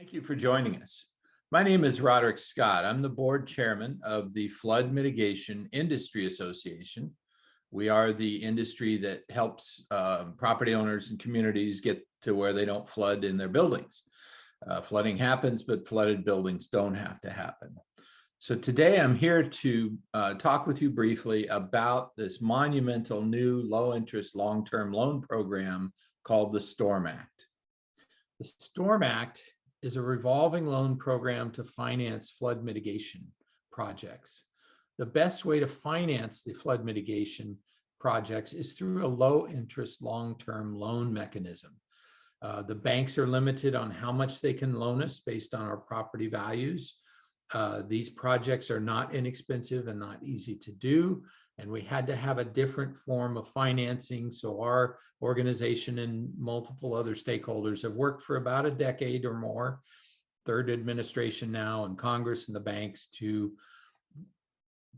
Thank you for joining us. My name is Roderick Scott. I'm the board chairman of the Flood Mitigation Industry Association. We are the industry that helps property owners and communities get to where they don't flood in their buildings. Flooding happens, but flooded buildings don't have to happen. So today I'm here to talk with you briefly about this monumental new low-interest long-term loan program called the STORM Act. The STORM Act is a revolving loan program to finance flood mitigation projects. The best way to finance the flood mitigation projects is through a low-interest long-term loan mechanism. The banks are limited on how much they can loan us based on our property values. These projects are not inexpensive and not easy to do, and we had to have a different form of financing. So our organization and multiple other stakeholders have worked for about a decade or more, third administration now, and Congress and the banks, to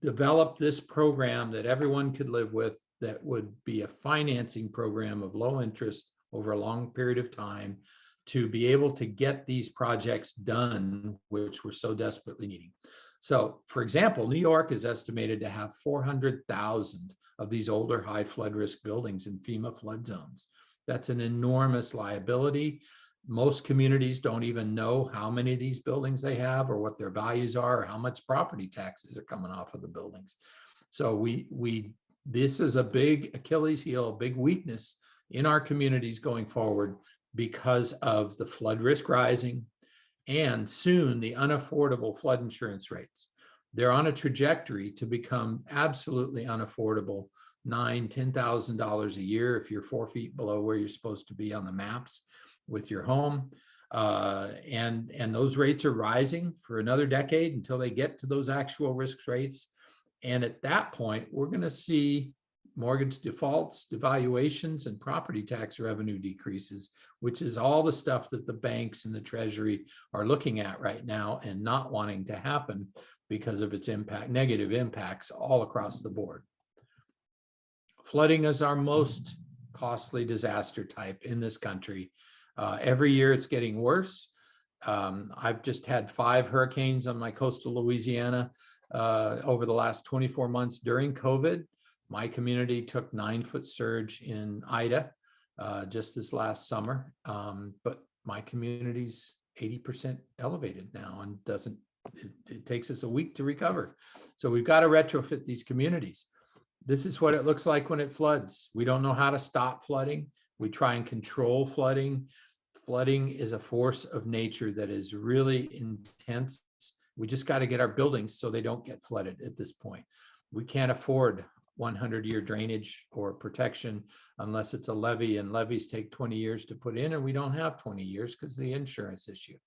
develop this program that everyone could live with, that would be a financing program of low interest over a long period of time to be able to get these projects done, which we're so desperately needing. So, for example, New York is estimated to have 400,000 of these older high flood risk buildings in FEMA flood zones. That's an enormous liability. Most communities don't even know how many of these buildings they have or what their values are or how much property taxes are coming off of the buildings. So this is a big Achilles heel, a big weakness in our communities going forward because of the flood risk rising and soon the unaffordable flood insurance rates. They're on a trajectory to become absolutely unaffordable, $9,000, $10,000 a year if you're 4 feet below where you're supposed to be on the maps with your home. And those rates are rising for another decade until they get to those actual risk rates. And at that point, we're going to see mortgage defaults, devaluations, and property tax revenue decreases, which is all the stuff that the banks and the Treasury are looking at right now and not wanting to happen because of its impact, negative impacts all across the board. Flooding is our most costly disaster type in this country. Every year it's getting worse. I've just had 5 hurricanes on my coastal Louisiana over the last 24 months during COVID. My community took 9-foot surge in Ida just this last summer, but my community's 80% elevated now and it takes us a week to recover. So we've got to retrofit these communities. This is what it looks like when it floods. We don't know how to stop flooding. We try and control flooding. Flooding is a force of nature that is really intense. We just got to get our buildings so they don't get flooded at this point. We can't afford 100-year drainage or protection unless it's a levee, and levees take 20 years to put in, and we don't have 20 years because of the insurance issue.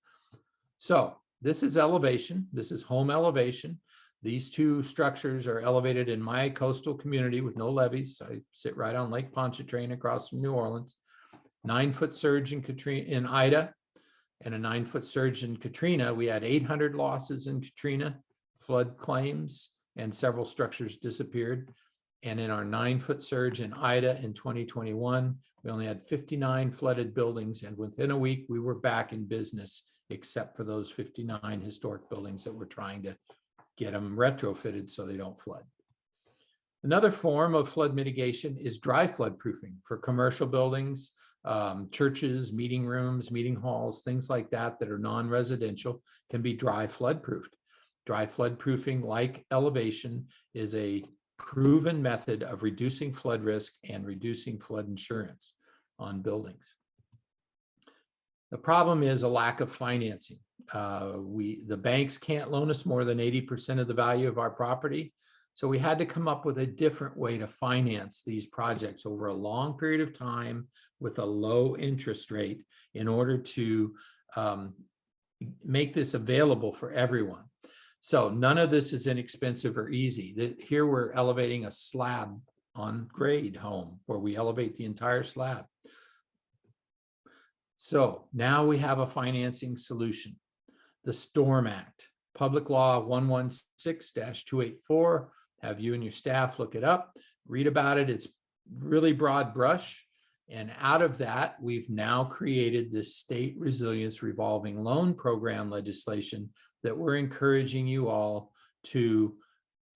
So this is elevation. This is home elevation. These 2 structures are elevated in my coastal community with no levees. I sit right on Lake Pontchartrain across from New Orleans. 9-foot surge in Ida and a 9-foot surge in Katrina. We had 800 losses in Katrina, flood claims, and several structures disappeared. And in our 9-foot surge in Ida in 2021, we only had 59 flooded buildings. And within a week, we were back in business, except for those 59 historic buildings that we're trying to get them retrofitted so they don't flood. Another form of flood mitigation is dry flood proofing for commercial buildings, churches, meeting rooms, meeting halls, things like that that are non-residential can be dry flood proofed. Dry flood proofing, like elevation, is a proven method of reducing flood risk and reducing flood insurance on buildings. The problem is a lack of financing. The banks can't loan us more than 80% of the value of our property. So we had to come up with a different way to finance these projects over a long period of time with a low interest rate in order to make this available for everyone. So none of this is inexpensive or easy. Here we're elevating a slab on grade home where we elevate the entire slab. So now we have a financing solution. The STORM Act, Public Law 116-284. Have you and your staff look it up, read about it. It's really broad brush. And out of that, we've now created this state resilience revolving loan program legislation that we're encouraging you all to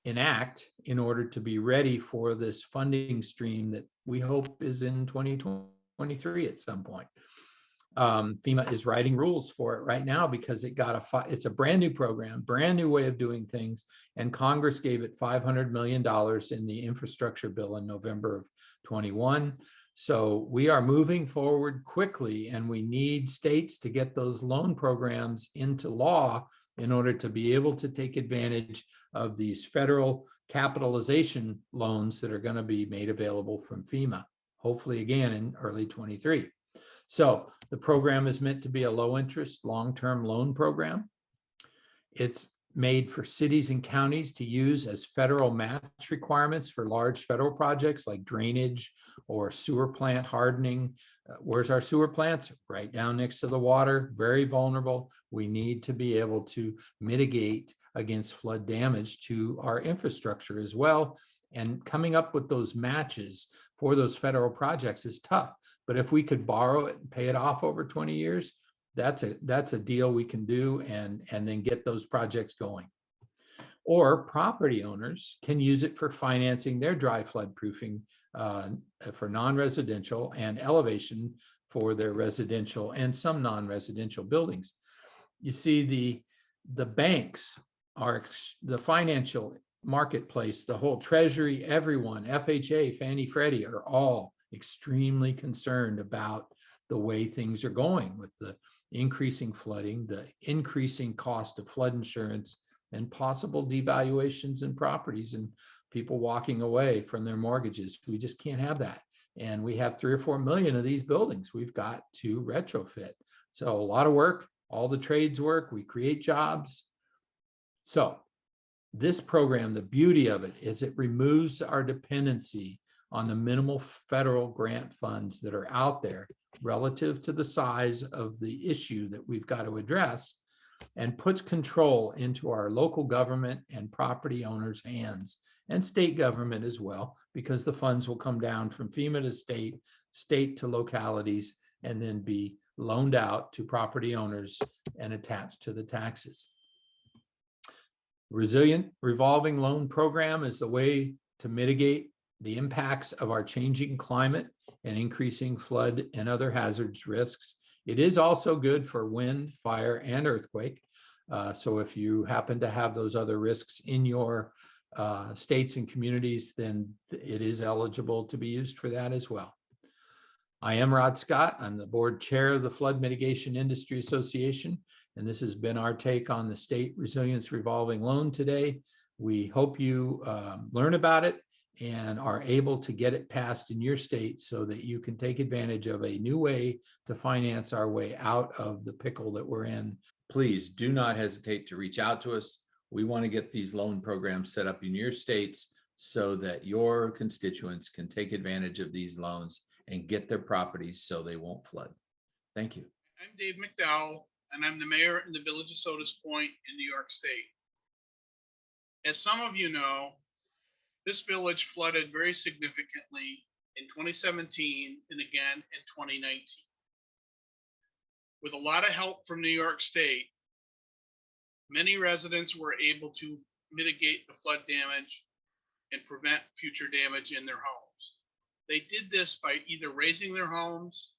enact in order to be ready for this funding stream that we hope is in 2023 at some point. FEMA is writing rules for it right now because it's a brand new program, brand new way of doing things. And Congress gave it $500 million in the infrastructure bill in November of 21. So we are moving forward quickly, and we need states to get those loan programs into law in order to be able to take advantage of these federal capitalization loans that are going to be made available from FEMA, hopefully again in early 23. So the program is meant to be a low interest, long-term loan program. It's made for cities and counties to use as federal match requirements for large federal projects like drainage or sewer plant hardening. Where's our sewer plants? Right down next to the water, very vulnerable. We need to be able to mitigate against flood damage to our infrastructure as well. And coming up with those matches for those federal projects is tough. But if we could borrow it and pay it off over 20 years, that's a deal we can do and then get those projects going. Or property owners can use it for financing their dry flood proofing for non-residential and elevation for their residential and some non-residential buildings. You see, the banks are the financial marketplace, the whole Treasury, everyone, FHA, Fannie, Freddie are all extremely concerned about the way things are going with the increasing flooding, the increasing cost of flood insurance, and possible devaluations in properties and people walking away from their mortgages. We just can't have that. And we have 3 or 4 million of these buildings we've got to retrofit. So a lot of work, all the trades work, we create jobs. So this program, the beauty of it is it removes our dependency on the minimal federal grant funds that are out there relative to the size of the issue that we've got to address, and puts control into our local government and property owners' hands, and state government as well, because the funds will come down from FEMA to state, state to localities, and then be loaned out to property owners and attached to the taxes. Resilient revolving loan program is the way to mitigate the impacts of our changing climate and increasing flood and other hazards risks. It is also good for wind, fire, and earthquake. So if you happen to have those other risks in your states and communities, then it is eligible to be used for that as well. I am Rod Scott. I'm the board chair of the Flood Mitigation Industry Association, and this has been our take on the State Resilience Revolving Loan today. We hope you learn about it and are able to get it passed in your state so that you can take advantage of a new way to finance our way out of the pickle that we're in. Please do not hesitate to reach out to us. We want to get these loan programs set up in your states so that your constituents can take advantage of these loans and get their properties so they won't flood. Thank you. I'm Dave McDowell, and I'm the mayor in the village of Sodus Point in New York State. As some of you know, this village flooded very significantly in 2017 and again in 2019. With a lot of help from New York State, many residents were able to mitigate the flood damage and prevent future damage in their homes. They did this by either raising their homes,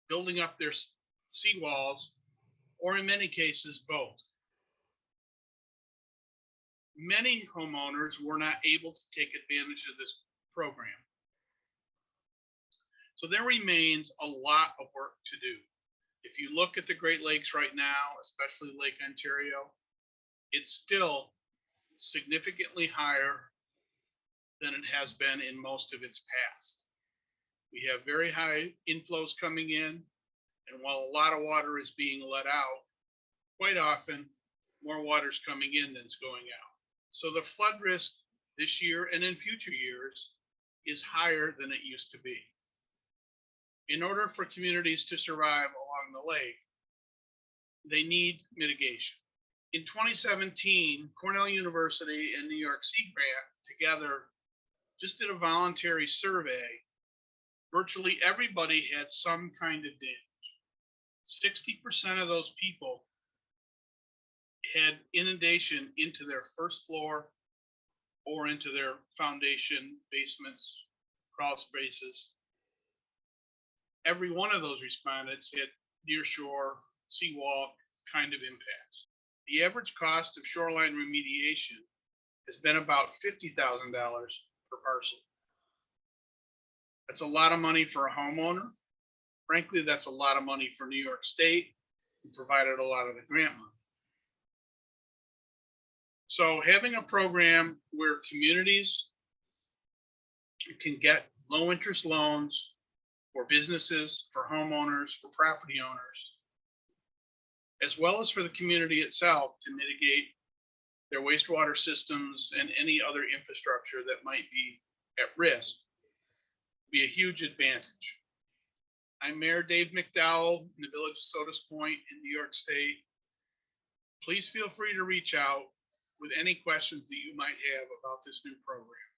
building up their seawalls, or in many cases, both. Many homeowners were not able to take advantage of this program. So there remains a lot of work to do. If you look at the Great Lakes right now, especially Lake Ontario, it's still significantly higher than it has been in most of its past. We have very high inflows coming in, and while a lot of water is being let out, quite often more water is coming in than it's going out. So the flood risk this year and in future years is higher than it used to be. In order for communities to survive along the lake, they need mitigation. In 2017, Cornell University and New York Sea Grant together just did a voluntary survey virtually everybody had some kind of damage. 60% of those people had inundation into their first floor or into their foundation, basements, crawl spaces. Every one of those respondents had near shore, seawall kind of impacts. The average cost of shoreline remediation has been about $50,000 per parcel. That's a lot of money for a homeowner. Frankly, that's a lot of money for New York State, who provided a lot of the grant money. So having a program where communities can get low interest loans for businesses, for homeowners, for property owners, as well as for the community itself to mitigate their wastewater systems and any other infrastructure that might be at risk, be a huge advantage. I'm Mayor Dave McDowell in the village of Sodus Point in New York State. Please feel free to reach out with any questions that you might have about this new program.